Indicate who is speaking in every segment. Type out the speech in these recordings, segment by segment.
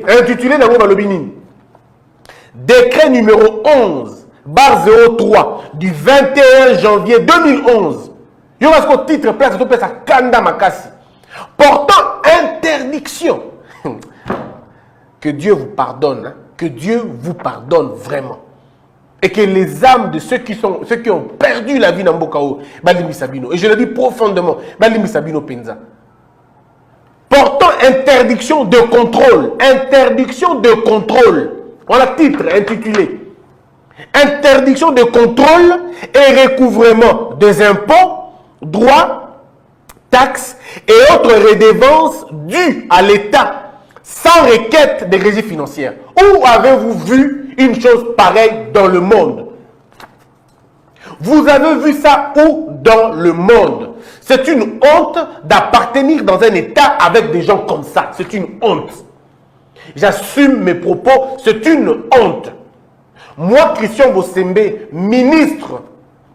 Speaker 1: intitulé dans Balobini. Décret numéro 11/03 du 21 janvier 2011. Il y a un titre place à Kanda Makasi. Portant interdiction. Que Dieu vous pardonne. Hein? Que Dieu vous pardonne vraiment. Et que les âmes de ceux qui ont perdu la vie dans Mbokao, Balimi Sabino, et je le dis profondément, Balimi Sabino Penza. Portant interdiction de contrôle. Interdiction de contrôle. Voilà le titre intitulé. Interdiction de contrôle et recouvrement des impôts, droits, taxes et autres redevances dues à l'État sans requête de régie financière. Où avez-vous vu une chose pareille dans le monde? Vous avez vu ça où dans le monde? C'est une honte d'appartenir dans un État avec des gens comme ça. C'est une honte. J'assume mes propos, c'est une honte. Moi, Christian Bossembe, ministre,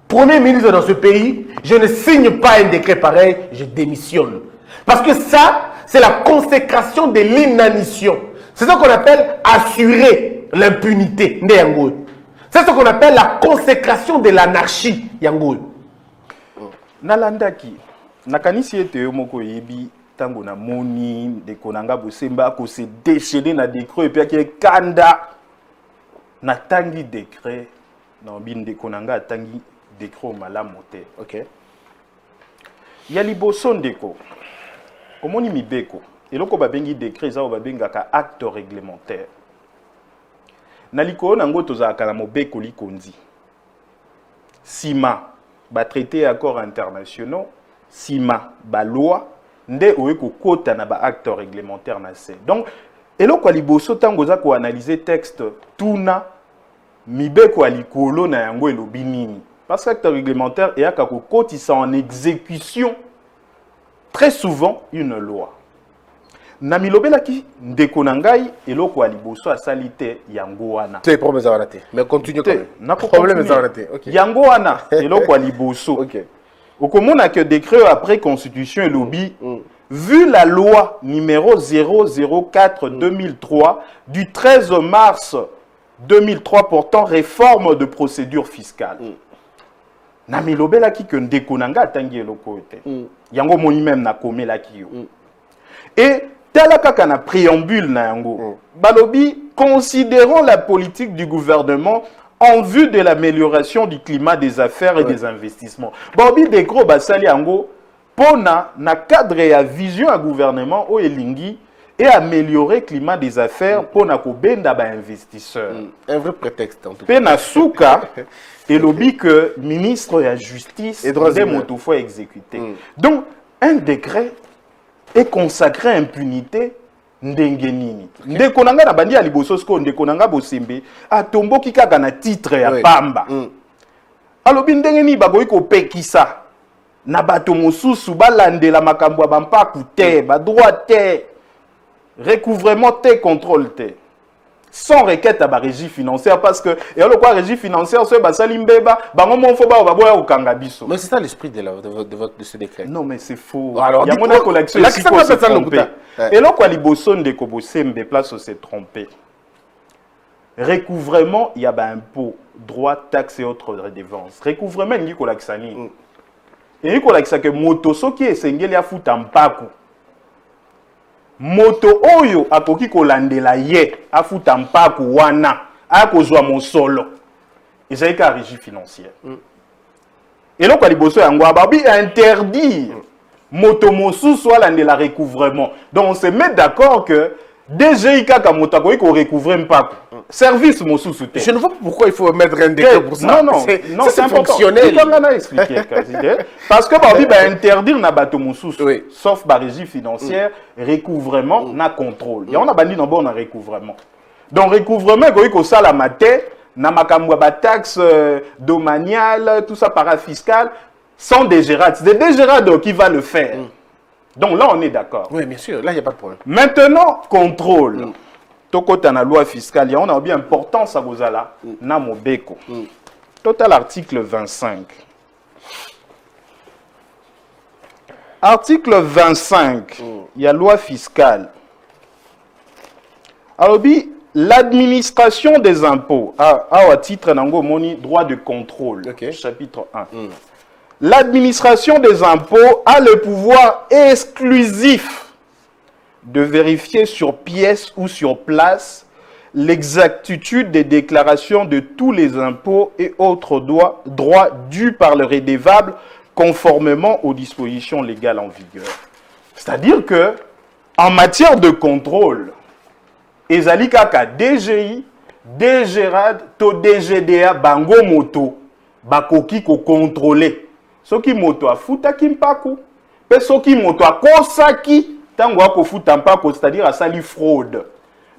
Speaker 1: premier ministre dans ce pays, je ne signe pas un décret pareil, je démissionne. Parce que ça, c'est la consécration de l'inanition. C'est ce qu'on appelle assurer l'impunité. C'est ce qu'on appelle la consécration de l'anarchie.
Speaker 2: Nalandaki, nakanisi ete moko yebi tango na moni de konanga Bosemba ko se déchaîner na décret et puis kanda na tangi décret na bin de konanga tangi décret malamu te.
Speaker 1: OK.
Speaker 2: Ya liboso ndeko. Omoni mibeko. Eloko babengi décret za babengaka acte réglementaire. Na likolo nango tozaka na mobeko likondi. Sima ba traité accords internationaux, sima ba loi nde oyeko kota na ba acte réglementaire na se. Donc eloko liboso tango za ko analyser texte tuna mibeko alikolo na yango elobi nini. Parce que acte réglementaire et aka ko kotisa en exécution très souvent une loi. Na milobelaki ndeko na ngai eloko aliboso asalite yango wana.
Speaker 1: C'est problème za raté. Mais continue quand même.
Speaker 2: Na
Speaker 1: problème za raté. OK.
Speaker 2: Yango wana eloko aliboso.
Speaker 1: OK.
Speaker 2: Okomona que décret après constitution et lobby vu la loi numéro 004/2003 du 13 mars 2003 portant réforme de procédure fiscale. Na milobelaki que ndeko na nga tangi eloko ete. Yango moni même na komelaki yo. Et tel kaka na préambule na yango. Balobi considérons la politique du gouvernement en vue de l'amélioration du climat des affaires et des investissements. Balobi de gros basali yango pona na cadre ya vision à gouvernement o elingi et améliorer le climat des affaires pona ko benda ba investisseurs.
Speaker 1: Un vrai prétexte en tout cas.
Speaker 2: Pena souka et lobby que ministre de la justice
Speaker 1: et droits
Speaker 2: des motos fois exécuté. Donc un décret est consacré à impunité ndengenini. Ndeko nanga na bandi ya liboso sko ndeko nanga Bosembe atomboki kaka na titre ya pamba. Alobi ndengeni bagoyi ko pekisa na bato mosusu balandela makambo ya bampaku te, ba droit te, recouvrement te, contrôle te. Sans requête à la régie financière parce que et alors quoi régie financière c'est basali mbeba bango mon faut ba boya au kangabiso.
Speaker 1: Mais c'est ça l'esprit de ce décret.
Speaker 2: Non mais c'est faux.
Speaker 1: Alors
Speaker 2: il y a mon collection ici pour se tromper. Et là quoi liboso ndeko Bosembe place où s'est trompé. Recouvrement il y a ba impôt, droit, taxes et autres redevances. Recouvrement il y a collection. Et il collection que moto soki esengeli afuta mpaku. Moto oyo akoki kolandela ye afuta mpaku wana akozwa mosolo ezali ka régie financière. Et donc liboso yango ababi interdire moto mosusu alandela recouvrement. Donc on se met d'accord que DGI kaka moto akoki ko recouvrer mpaku service mosusu te.
Speaker 1: Je ne vois pas pourquoi il faut mettre un décret pour ça.
Speaker 2: Non,
Speaker 1: c'est fonctionnel.
Speaker 2: Parce que babi ba interdire na bato mosusu sauf ba régie financière, recouvrement na contrôle. Ya on a bandi na bon na recouvrement. Donc recouvrement koki ko sala maté na makambo ba taxe domaniale, tout ça parafiscal sans DGRAD. C'est DGRAD qui va le faire. Donc là on est d'accord.
Speaker 1: Oui, bien sûr, là il n'y a pas de problème.
Speaker 2: Maintenant contrôle. Tokota na loi fiscale, on a bien importance à Gozala, na mobeko. Total article 25. Article 25, il y a loi fiscale. Alors, l'administration des impôts, à titre nango moni droit de contrôle, chapitre 1. L'administration des impôts a le pouvoir exclusif de vérifier sur pièce ou sur place l'exactitude des déclarations de tous les impôts et autres droits dus par le redevable conformément aux dispositions légales en vigueur. C'est-à-dire que, en matière de contrôle, ezali kaka DGI, DGRAD, to DGDA, bango moto, bakoki ko contrôler. Soki moto a futa kimpaku, pe soki moto a kosaki, tango a ko futa mpako, c'est-à-dire a sali fraude.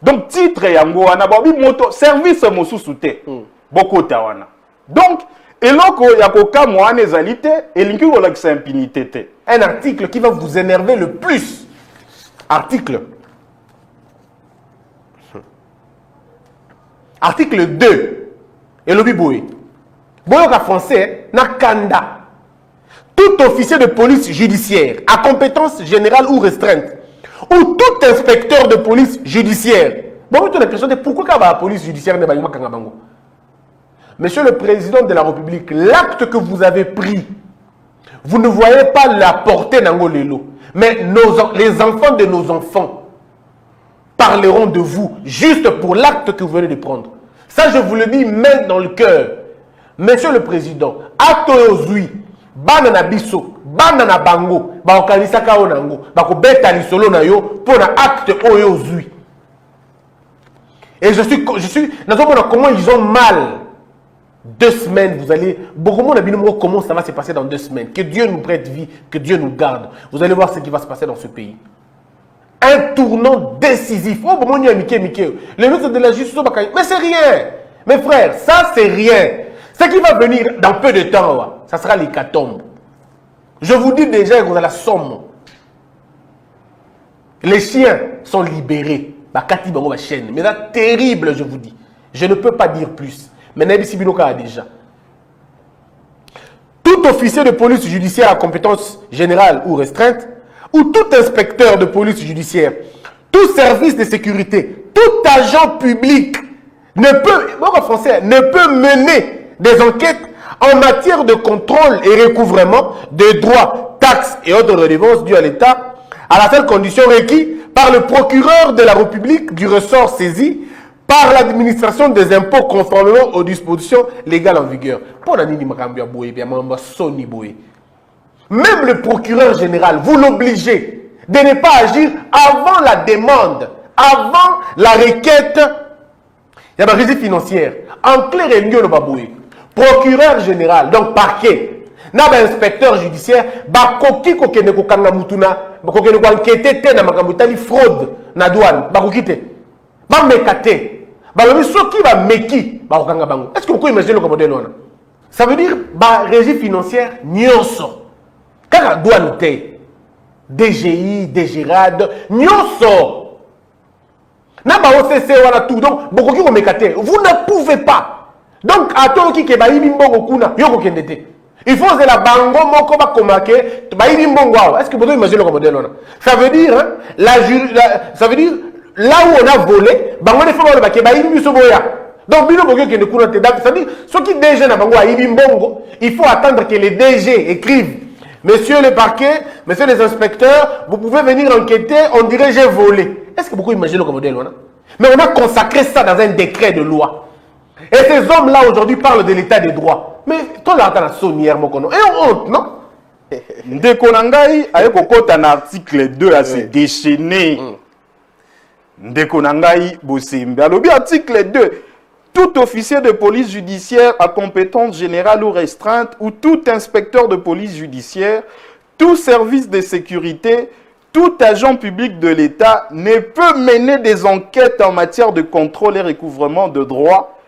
Speaker 2: Donc, titre yango wana, babi moto, service mosusu te, boko tawana. Donc, eloko yakoka moane ezalite, elinki kolakisa impunité te.
Speaker 1: Un article qui va vous énerver le plus. Article 2. Et le biboué. Boyoka français, na kanda. Tout officier de police judiciaire à compétence générale ou restreinte, ou tout inspecteur de police judiciaire. Bon, tu as l'impression de pourquoi la police judiciaire n'est pas Kangabango. Monsieur le Président de la République, l'acte que vous avez pris, vous ne voyez pas la portée d'Angolelo. Mais les enfants de nos enfants parleront de vous juste pour l'acte que vous venez de prendre. Ça, je vous le dis main dans le cœur. Monsieur le Président, acte ozui, banana biso, banana bango, baokanisa ka onango, bako beta li solo na yo pour un acte ozui. Et je suis, comment ils ont mal. 2 semaines, vous allez... Comment ça va se passer dans 2 semaines? Que Dieu nous prête vie, que Dieu nous garde. Vous allez voir ce qui va se passer dans ce pays. Un tournant décisif. Oh, bon, le ministre de la Justice, mais c'est rien. Mes frères, ça c'est rien. Ce qui va venir dans peu de temps, ça sera l'hécatombe. Je vous dis déjà que vous avez la somme. Les chiens sont libérés. Mais c'est terrible, je vous dis. Je ne peux pas dire plus. Mais Nabi Binoka a déjà. Tout officier de police judiciaire à compétence générale ou restreinte, ou tout inspecteur de police judiciaire, tout service de sécurité, tout agent public ne peut mener des enquêtes en matière de contrôle et recouvrement de droits, taxes et autres redevances dues à l'État, à la seule condition requise par le procureur de la République du ressort saisi par l'administration des impôts conformément aux dispositions légales en vigueur. Même le procureur général, vous l'obligez de ne pas agir avant la demande, avant la requête. Il y a une régie financière. En clair, il y a procureur général, donc parquet, inspecteur judiciaire, bakoki kokene kokanga mutuna, kokene ko enquêter te na makamutali fraude na douane, bakokite. Ba mekate. Est-ce que vous pouvez imaginer le modèle? Ça veut dire que régie financière, nyonso. Quand la douane était DGI, DGRAD, nyonso. Na ba OCC wala tout. Donc, beaucoup qui vous ne pouvez pas. Donc, à toi qui est baïbi mbongo kuna, yoko kendete. Il faut que la bango moko ba komake, baïbi mbongo. Est-ce que vous pouvez imaginer le modèle? Ça veut dire, ça veut dire, là où on a volé, bango ne faut pas le baquet, baïbi soboya. Donc, ça veut dire, ceux qui déjà na bango aïbi mbongo, il faut attendre que les DG écrivent. Monsieur le parquet, messieurs les inspecteurs, vous pouvez venir enquêter, on dirait j'ai volé. Est-ce que beaucoup imaginent le modèle? Mais on a consacré ça dans un décret de loi. Et ces hommes-là aujourd'hui parlent de l'état des droits. Mais toi là, tu as la sonnière, mon cono. Et on honte, non?
Speaker 2: Ndekonangai, avec un article 2 à se déchaîner. Ndekonangai, Bossimbe. Alors, article 2. Tout officier de police judiciaire à compétence générale ou restreinte, ou tout inspecteur de police judiciaire, tout service de sécurité, tout agent public de l'État ne peut mener des enquêtes en matière de contrôle et recouvrement de droits,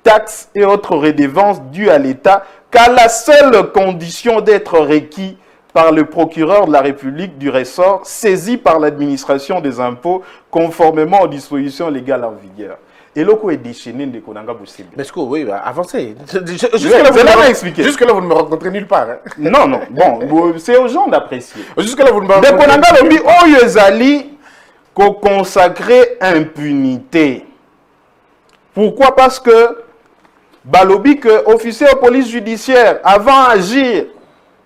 Speaker 2: taxes et autres redevances dues à l'État qu'à la seule condition d'être requis par le procureur de la République du ressort saisi par l'administration des impôts conformément aux dispositions légales en vigueur. Et l'eau est déchaîné de Konanga possible.
Speaker 1: Mais oui, avancez.
Speaker 2: Jusque-là,
Speaker 1: vous ne me rencontrez nulle part. Hein.
Speaker 2: Non, bon, c'est aux gens d'apprécier.
Speaker 1: Jusque-là, vous ne me
Speaker 2: rencontrez nulle part. qu'on consacrer impunité. Pourquoi? Parce que balobi que officier de police judiciaire, avant d'agir,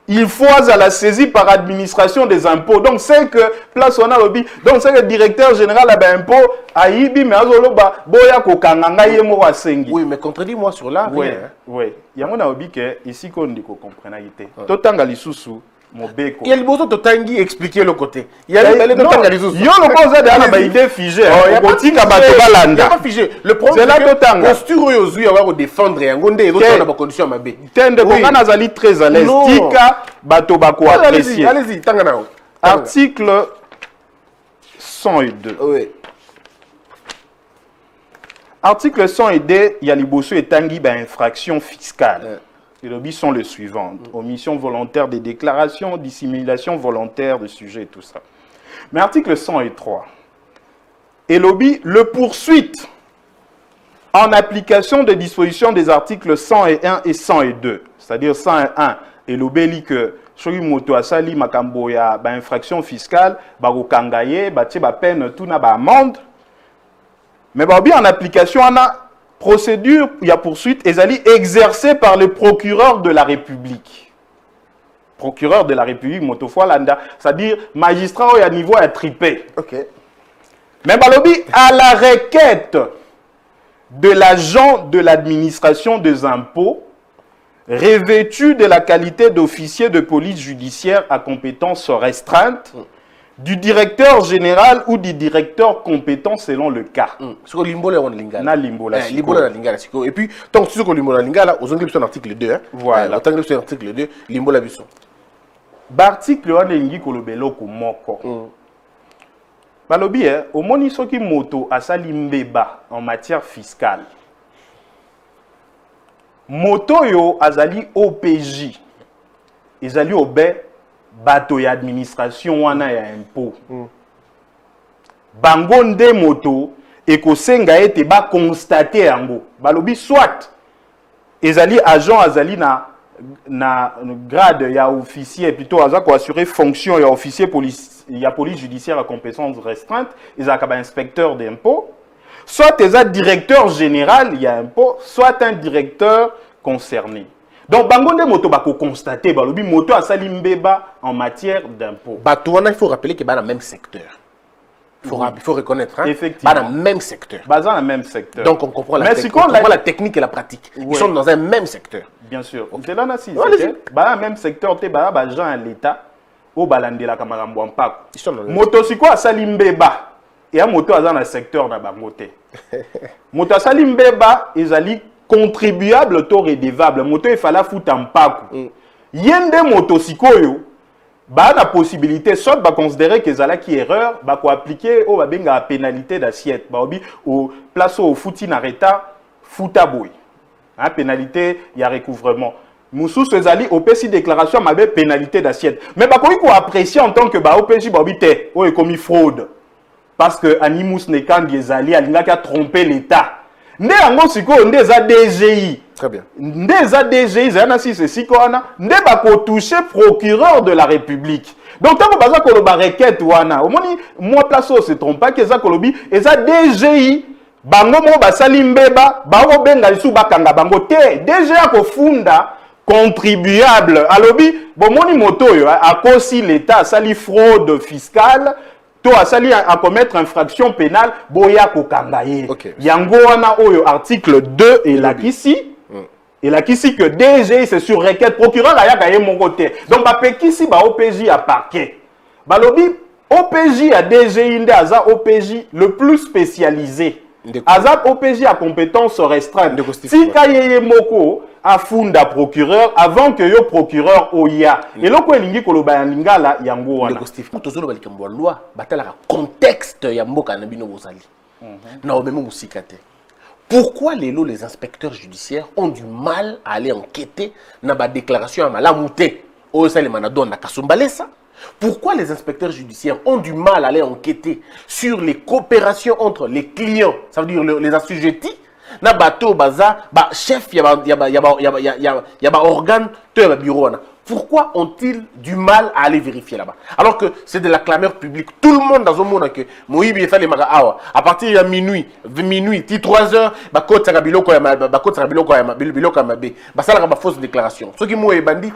Speaker 2: il faut à la saisie par administration des impôts. Donc c'est que place on a lobby. Donc c'est que le directeur général a ben impôt aibi mais azoloba boya ko kanganga yemo wa sengi.
Speaker 1: Oui, mais contredis-moi sur là.
Speaker 2: Oui, oui. Yango na lobby que ici qu'on dit ko comprendre ité. Totanga lisusu mobeko.
Speaker 1: Il y a le besoin de tangi expliquer le côté. Il y a le totanga lisusu.
Speaker 2: Yo le cause de na idée figée.
Speaker 1: Il y a pas figé. Le problème
Speaker 2: c'est la totanga.
Speaker 1: Posture yozu ya wa défendre yango nde ezo na ba condition mabe.
Speaker 2: Tende ko kana zali très à l'aise. Tika bato bako apprécier.
Speaker 1: Allez-y, tanga nao.
Speaker 2: Article 102.
Speaker 1: Oui.
Speaker 2: Article 102, il y a liboso et tangi ba infraction fiscale. Les lobbies sont les suivants. Omission volontaire des déclarations, dissimulation volontaire de sujets et tout ça. Mais article 103. Et lobby, le poursuite en application des dispositions des articles 101 et 102. C'est-à-dire 101. Et lobby dit que soki moto asali makambo ya ba infraction fiscale, ba kokangaye, ba tie ba peine tout na ba amende. Mais bah bien en application on a procédure, il y a poursuite, et elle est exercée par le procureur de la République. Procureur de la République, motofoi landa, c'est-à-dire magistrat au niveau à tripé.
Speaker 1: Ok.
Speaker 2: Mais balobi à la requête de l'agent de l'administration des impôts revêtu de la qualité d'officier de police judiciaire à compétence restreinte, du directeur général ou du directeur compétent selon le cas.
Speaker 1: Sur limbola on lingala.
Speaker 2: Na limbola.
Speaker 1: Limbola lingala siko. Et puis tant que sur limbola lingala, aux anglais sur article 2 hein.
Speaker 2: Voilà.
Speaker 1: Tant que sur article 2, limbola biso.
Speaker 2: L'article 1 lingi kolobelo ko moko. Balobi au moni soki moto asali mbeba en matière fiscale. Moto yo azali OPJ. Ezali obe bato ya administration wana ya impôt. Bango nde moto ekosenga ete ba constater yango. Balobi soit ezali agent azali na grade ya officier plutôt aza ko assurer fonction ya officier police ya police judiciaire à compétence restreinte, ezaka ba inspecteur d'impôt, soit ezali directeur général ya impôt, soit un directeur concerné. Donc, bangonde moto bako constater, balobi moto asali mbeba en matière d'impôt.
Speaker 1: Batouana, il faut rappeler que dans le même secteur. Il faut reconnaître, hein?
Speaker 2: Effectivement.
Speaker 1: Dans le même secteur.
Speaker 2: Dans le même secteur.
Speaker 1: Donc, on comprend la technique et la pratique. Ils sont dans un même secteur.
Speaker 2: Bien sûr. C'est là, si dans le même secteur, tu as des gens à l'État, au balande la camarade Mouampak. Moto, c'est quoi asali mbeba? Et un moto dans le secteur na bangote. Moto asali mbeba, ils allient contribuable taux redevable moto il fallait foutre en paku yende motosikoyo ba la possibilité soit ba considérer que zala qui erreur ba ko appliquer au ba benga pénalité d'assiette ba obi au place au fouti na reta fouta boy hein pénalité il y a recouvrement musu sezali opesi déclaration ma pénalité d'assiette mais ba ko apprécier en tant que ba opesi ba obi te o e commis fraude parce que animus ne kan ezali alinga ka tromper l'état. Nde yango siko nde za DGI.
Speaker 1: Très bien.
Speaker 2: Nde za DGI zana si c'est siko ana nde ba ko toucher procureur de la République. Donc tant baza ko lo ba requête wana. Omoni moi place au se trompe pas que za kolobi et za DGI bango mo basali mbeba ba ko benga lisu bakanga bango te DGI ko funda contribuable alobi bomoni moto yo a kosi l'état sali fraude fiscale. To asali à commettre infraction pénale boya kokangaye. Yango wana oyo article 2 et la kisi. Et la kisi que DG c'est sur requête procureur la yaka ye mon côté. Donc ba pekisi ba OPJ à parquet. Ba lobi OPJ à DG inde aza OPJ le plus spécialisé. Aza OPJ à compétence restreinte. Si kayeye moko a funda procureur avant que yo procureur oya. Et loko elingi koloba ya lingala yango wana.
Speaker 1: Tozolo balikambo loi batala contexte ya mboka na bino bozali. Na omemo musikate. Pourquoi les inspecteurs judiciaires ont du mal à aller enquêter na ba déclaration à malamouté au Salemanado na Kasumbalesa? Pourquoi les inspecteurs judiciaires ont du mal à aller enquêter sur les coopérations entre les clients, ça veut dire les assujettis, na bateau baza ba chef ya ba organe to ya bureau na. Pourquoi ont-ils du mal à aller vérifier là-bas? Alors que c'est de la clameur publique. Tout le monde dans le monde a que Moïbi est fait les magas. À partir de minuit, 3 heures, bakot sarabilo ko ya bakot sarabilo ko ya biloko ya mabe. Basala ka fausse déclaration. Ceux qui m'ont bandi,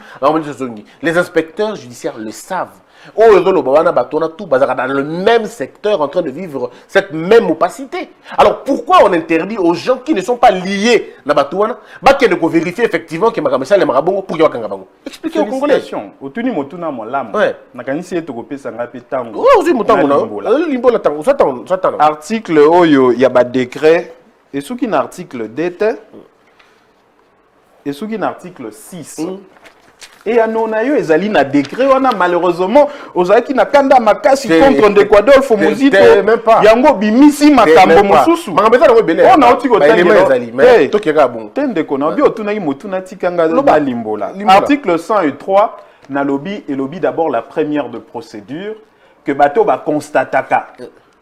Speaker 1: les inspecteurs judiciaires le savent. Dans le même secteur en train de vivre cette même opacité. Alors pourquoi on interdit aux gens qui ne sont pas liés à Batouana de vérifier effectivement que Makamessa les Marabongo pour qu'ils expliquez aux Congolais.
Speaker 2: Otuni motuna molam. Nakanisi etokopé sangape tango.
Speaker 1: Oh, aussi motango limbola tango.
Speaker 2: Article oyo ya ba décret et sous qui article d'été et sous qui article 6. Et à Nonayo, ezali na décret, on a malheureusement, ozaki na kanda makasi contre Ndekwadol Fomozito, yango bimisi makambo mosusu. On a oti ko tangeli. Mais to keka bon. Tende ko na bi otuna yi motuna tikanga ba limbola. Article 103 na lobby et lobby d'abord la première de procédure que bato ba constataka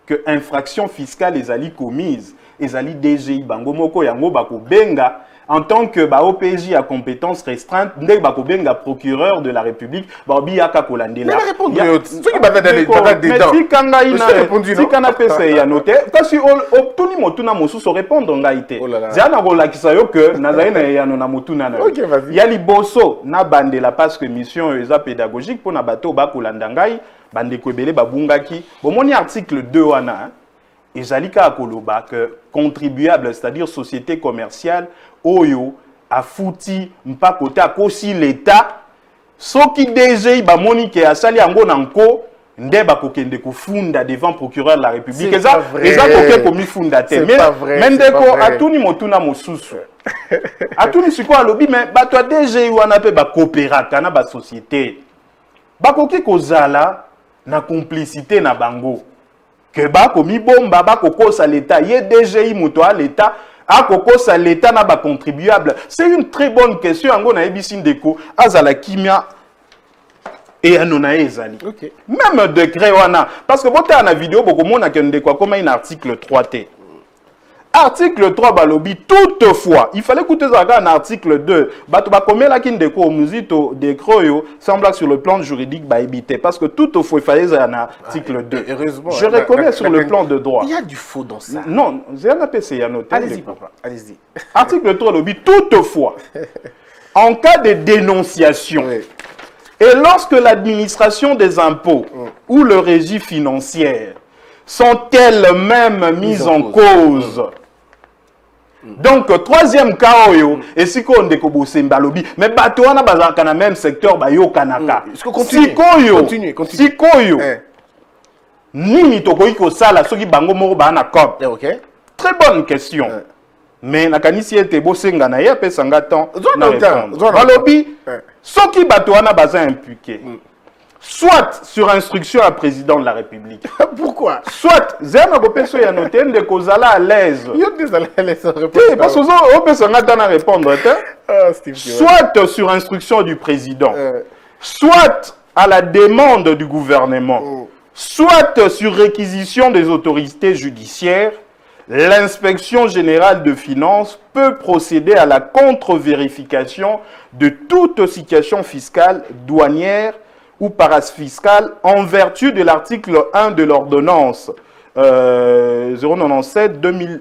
Speaker 2: que infraction fiscale ezali commise, ezali DGI bango moko yango ba ko benga en tant que OPJ à compétence restreinte, ndé bako benga procureur de la République, baobi yaka kolandela.
Speaker 1: Mais répondre ceux qui bataillent dedans.
Speaker 2: Mais si kanga ina, si kana pese ya noté, kasi tuni motuna mosusu répondre ngaite. Zana rola kisayo que nazaina ya nona motuna na.
Speaker 1: OK, vas-y.
Speaker 2: Yali bosso na bandela parce que mission eza pédagogique pour na bato ba kolandangai, bande ko ebele babungaki. Bomoni article 2 wana, ezalika akoloba que contribuable, c'est-à-dire société commerciale oyo a fouti mpakota akosi l'État soki DGI ba monique asali yango nanko nde bakokende kufunda devant procureur de la République eza koke komi funda te mais ndeko atuni motuna mosusu atuni siko alobi mais bato DGI wana pe ba coopéraka na ba société bakoki kozala na complicité na bango que bakomi bomba bakokosa l'État ye DGI moto a l'État a kokosa l'État n'a pas contribuable. C'est une très bonne question. Ango na ebisin deko azala kimia et anona ezali.
Speaker 1: OK.
Speaker 2: Même décret wana parce que bote na vidéo boko mona ke ndeko comme un article 3T. Article 3 balobi toutefois, il fallait écouter ça un article 2. Bato ba komela ki ndeko muzito décroyo semble sur le plan juridique ba éviter parce que toutefois il fallait un article 2.
Speaker 1: Heureusement.
Speaker 2: Je reconnais sur le plan de droit.
Speaker 1: Il y a du faux dans ça.
Speaker 2: Non, j'ai un APC à noter.
Speaker 1: Allez-y papa, allez-y.
Speaker 2: Article 3 lobby toutefois en cas de dénonciation et lorsque l'administration des impôts ou le régie financière sont elles-mêmes mises en cause. Donc, troisième cas, et si on découvre Balobi, mais bato wana bazaka na même secteur, bayo kanaka.
Speaker 1: Continue.
Speaker 2: Si koyo, nini tokoki ko sala soki bango moko ba na cop.
Speaker 1: OK.
Speaker 2: Très bonne question. Mais nakanisi ete bosenga na ye pe sanga temps. Balobi, soki bato wana baza impliqué. Soit sur instruction à président de la République.
Speaker 1: Pourquoi?
Speaker 2: Soit, Zéana Gopeso ya noté de kozala à l'aise. Parce que on peut s'en répondre. Soit sur instruction du président. Soit à la demande du gouvernement. Soit sur réquisition des autorités judiciaires. L'inspection générale de finances peut procéder à la contre-vérification de toute situation fiscale, douanière ou parafiscale en vertu de l'article 1 de l'ordonnance 097-2009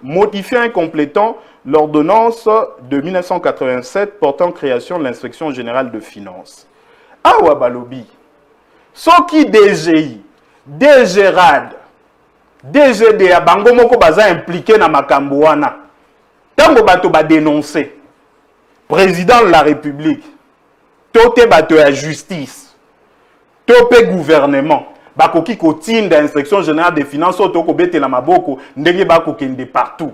Speaker 2: modifiant et complétant l'ordonnance de 1987 portant création de l'inspection générale de finances. Awa balobi, soki DGI, DGRAD, DGDA, bango moko baza impliqué na makambo wana. Tango bato ba dénoncer président de la République, tote bato ya justice, tope gouvernement, bakoki kotinda inspection générale des finances otoko bete la maboko ndenge bako kende partout.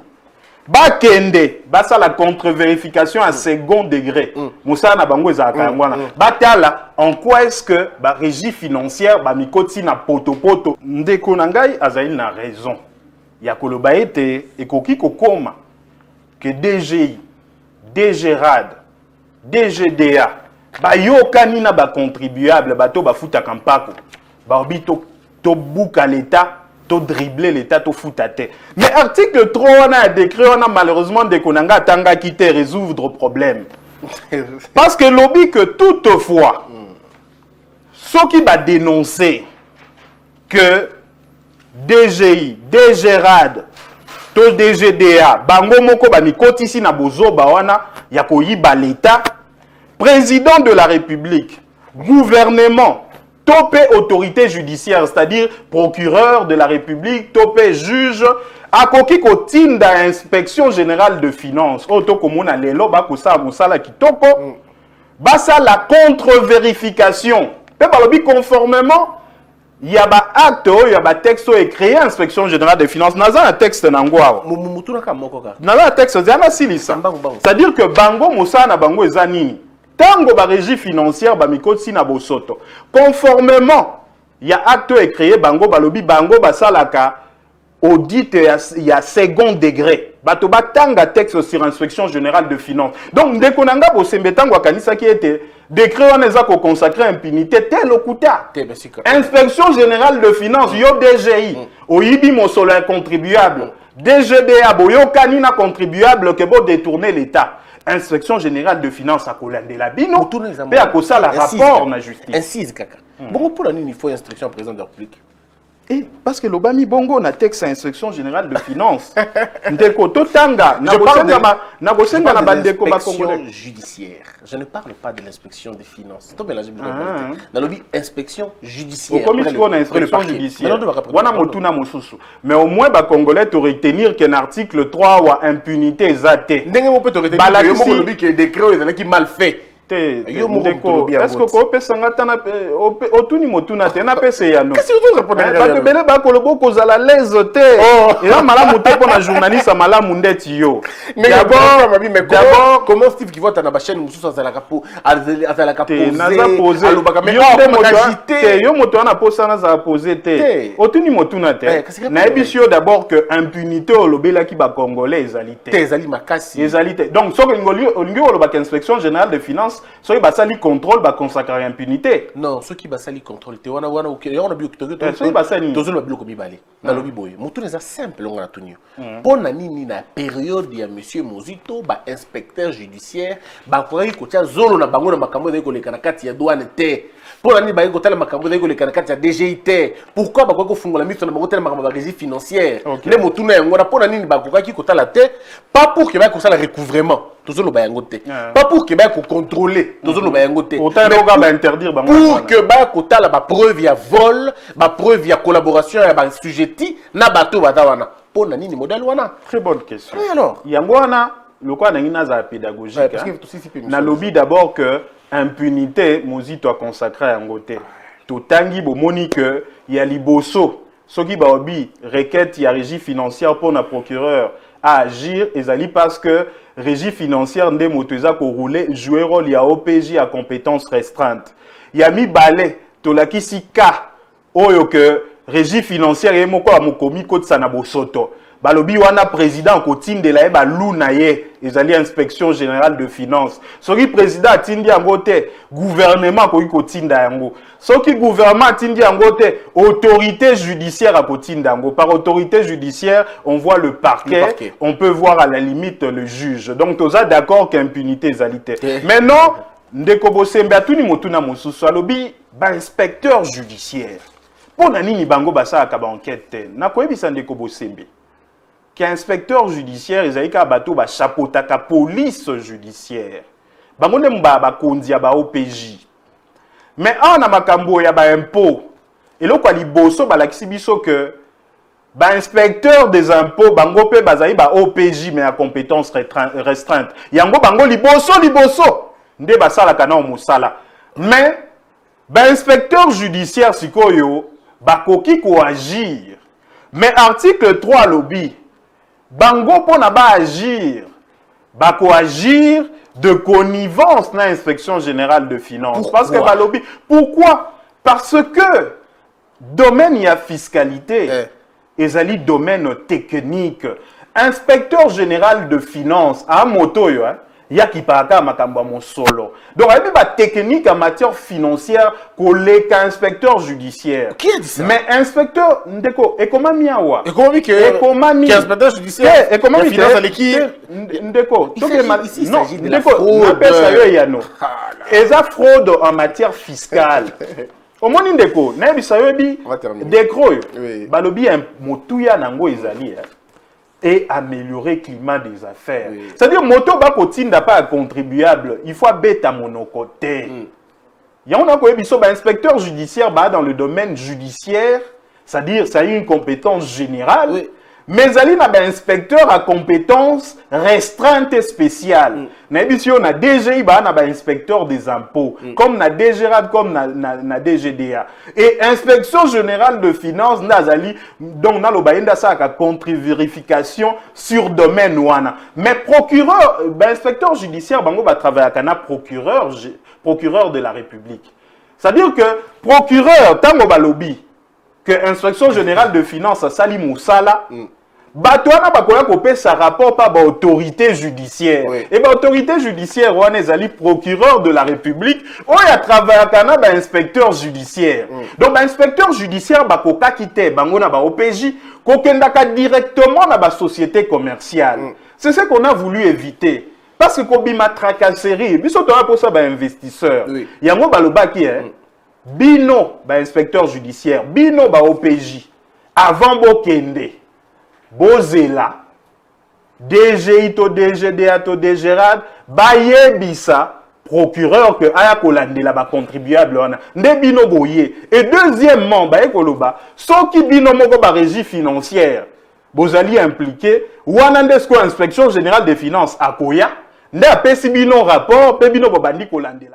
Speaker 2: Bakende, basa la contre-vérification à second degré. Moussa na bango ezaka ngwana. Batala en quoi est-ce que ba régie financière ba mikoti na poto ndeko nangai azali na raison. Ya koloba ete ekoki kokoma que DGI, DGRAD, DGDA ba yokani na ba contribuable bato ba futa kampako. Ba obito to buka l'état. To dribbler l'état, to foutate. Mais article 3, on a décret, on a malheureusement des konanga tanga quitté résoudre problème. Parce que lobby que toutefois, ceux qui va dénoncer que DGI, DGRAD, to DGDA, bango moko ba mikoti ici na bozoba wana ya koyiba l'État, président de la République, gouvernement, topé autorité judiciaire, c'est-à-dire procureur de la République, topé juge, akoki kotinda inspection générale de finances. Oto komona lelo ba kosa musala kitoko, basa la contre-vérification. Pe balobi conformément il y a un acte, il y a un texte qui est créé, inspection générale des finances. Naza un texte nangwa. Naza un texte, c'est-à-dire que bango musa na bango ezanini. Tango ba régie financière ba mikotsi na bosoto. Conformément, il y a acte qui est créé bango balobi bango basalaka audit il y a second degré. Bato batanga texte sur inspection générale de finances. Donc dès qu'on a bo sembetango kanisa qui était décret on a consacré impunité tel okuta. Inspection générale de finances yo DGI oyibi mosolo contribuable. DGDA boyo kanina contribuable que bo détourner l'état. Inspection générale de finances à Kolandela Bino. Pe à kosa la rapport na justice.
Speaker 1: Insiste kaka. Bon pour la il faut instruction président de la République.
Speaker 2: Et parce que l'Obami Bongo na texte à inspection générale de finances. Ndeko totanga na bosenga na bandeko
Speaker 1: l'inspection judiciaire. Je ne parle pas de l'inspection des finances. Toi mélanger dans le inspection judiciaire.
Speaker 2: Comme il faut une inspection judiciaire. Wana motuna mosusu. Mais au moins ba congolais te retenir qu'un article 3 ou impunité zate.
Speaker 1: Ndenge mo peut te retenir que décret qui mal fait.
Speaker 2: Est-ce que tu peux otuni motuna te na pese ya no
Speaker 1: qu'est-ce que tu répondre
Speaker 2: ba te bele ba kolobo ko zala l'aise te et là malamu te pour na journaliste malamu ndeti yo
Speaker 1: d'abord comment Steve qui voit ta na chaîne mususu azala kapo azala
Speaker 2: poser
Speaker 1: alobaka mais
Speaker 2: yo moto na posa na za poser te otuni motuna te na ebisio d'abord que impunité olobela ki ba congolais ezalité
Speaker 1: ezali makasi
Speaker 2: ezalité donc so ngoli olobaka inspection générale de finances ceux qui basali contrôle ba consacrer impunité
Speaker 1: non ceux qui basali contrôle te wana on a bio to
Speaker 2: ceux qui basali
Speaker 1: tozo na bilo ko mibale na lobi boye mutu neza simple on a tenu pona nini na période ya monsieur Mozito ba inspecteur judiciaire ba koyi ko tia zolo na bango na makambo de ko le kanakati ya douane te pona nini ba ko tala makambo de ko le kanakati ya DGI te pourquoi ba ko fungola miso na bango tala makambo ba régie financière le mutu na yango na pona nini ba ko ko tala te pas pour que ba ko sala recouvrement toujours ba yango te pas pour que ba ko contrôler toujours ba yango te
Speaker 2: autant roga ba interdire ba
Speaker 1: pour que ba ko tala ba preuve ya vol ba preuve ya collaboration ya ba sujetti na bato batawana pona nini modèle wana
Speaker 2: très bonne question
Speaker 1: et alors
Speaker 2: yango wana le quoi na ngina za pédagogique na lobby d'abord que impunité Mozito a consacré à ngote totangi bomoni que ya liboso soki ba obi requête ya régie financière pour na procureur à agir ezali parce que régie financière nde motoza ko rouler jouer rôle ya OPJ à compétence restreinte ya mi balé to la kisika oyo que régie financière et moko a mokomi kotsa na bosoto balobi wana président kotinde la ba luna ye ezali inspection générale de finances soki président atindi yango te gouvernement ko kotinda yango soki gouvernement atindi yango te autorité judiciaire a kotinda yango par autorité judiciaire on voit le parquet on peut voir à la limite le juge donc toza d'accord qu'impunité ezalité maintenant ndeko bosembe atuni motuna mosusu alobi ba inspecteur judiciaire pona nini bango basalaka ba enquête na koyebisa ndeko bosembe qu'inspecteur judiciaire ezalika bato ba chapeautaka police judiciaire bango ne ba kondi ya ba OPJ mais na makambo ya ba impôt eloko liboso ba lakisi biso que ba inspecteur des impôts bango pe bazali ba OPJ mais à compétence restreinte yango bango liboso nde basalaka na musala mais ba inspecteur judiciaire sikoyo bakoki ko agir mais article 3 lobby bango pona ba agir bako agir de connivence na inspection générale de finances parce que balobi pourquoi parce que domaine ya fiscalité ezali domaine technique inspecteur général de finances a moto yo ya ki paraka makambo mon solo. Donc il y a des techniques en matière financière collé qu'un inspecteur judiciaire.
Speaker 1: Qui a dit ça?
Speaker 2: Mais inspecteur ndeko et comment miawa?
Speaker 1: Et comment que inspecteur judiciaire?
Speaker 2: Et comment
Speaker 1: finance à l'équipe?
Speaker 2: Ndeko,
Speaker 1: Ici, il s'agit de la
Speaker 2: ndeko,
Speaker 1: fraude.
Speaker 2: n'appelle ça yano. Et ça fraude en matière fiscale. Au moins ndeko, n'abi ça yobi décroy. Balobi un motuya nango ezali. Et améliorer le climat des affaires. Oui. C'est-à-dire, moto ba kotinda pas contribuable, il faut bêta monocoté. Il y a un inspecteur judiciaire dans le domaine judiciaire, c'est-à-dire ça a une compétence générale, oui. Mais il y a un inspecteur à compétence restreinte et spéciale. Si on a DGI, il y a un inspecteur des impôts, comme na DGRAD, comme na DGDA. Et inspection générale de finances, donc na lobayenda ça a contre-vérification sur domaine ouana. Mais procureur, inspecteur judiciaire, bango va travailler avec un procureur de la République. C'est-à-dire que procureur, tango balobi, que inspection générale de finances, Sali Moussala, Batouana bakoya kopé sa rapport par l'autorité judiciaire. Oui. Et l'autorité judiciaire, on est procureur de la République, on a travaillé avec un inspecteur judiciaire. Donc l'inspecteur judiciaire bakoka kité bangona ba OPJ kokendaka directement dans la société commerciale. C'est ce qu'on a voulu éviter. Parce que kobima tracasserie, biso to pour ça ba investisseur. Yango baloba ki bino ba inspecteur judiciaire, bino ba OPJ avant bokende. Bozela, DGI to DGDA to DGRAD, Bayebisa, procureur que aya kolandela ba contribuable wana, nde bino boye. Et deuxièmement, ba ekoloba, soki bino moko ba régie financière, bozali impliqué, wana ndesko inspection générale des finances akoya, nde apesi bino rapport, pe bino bobandi kolandela.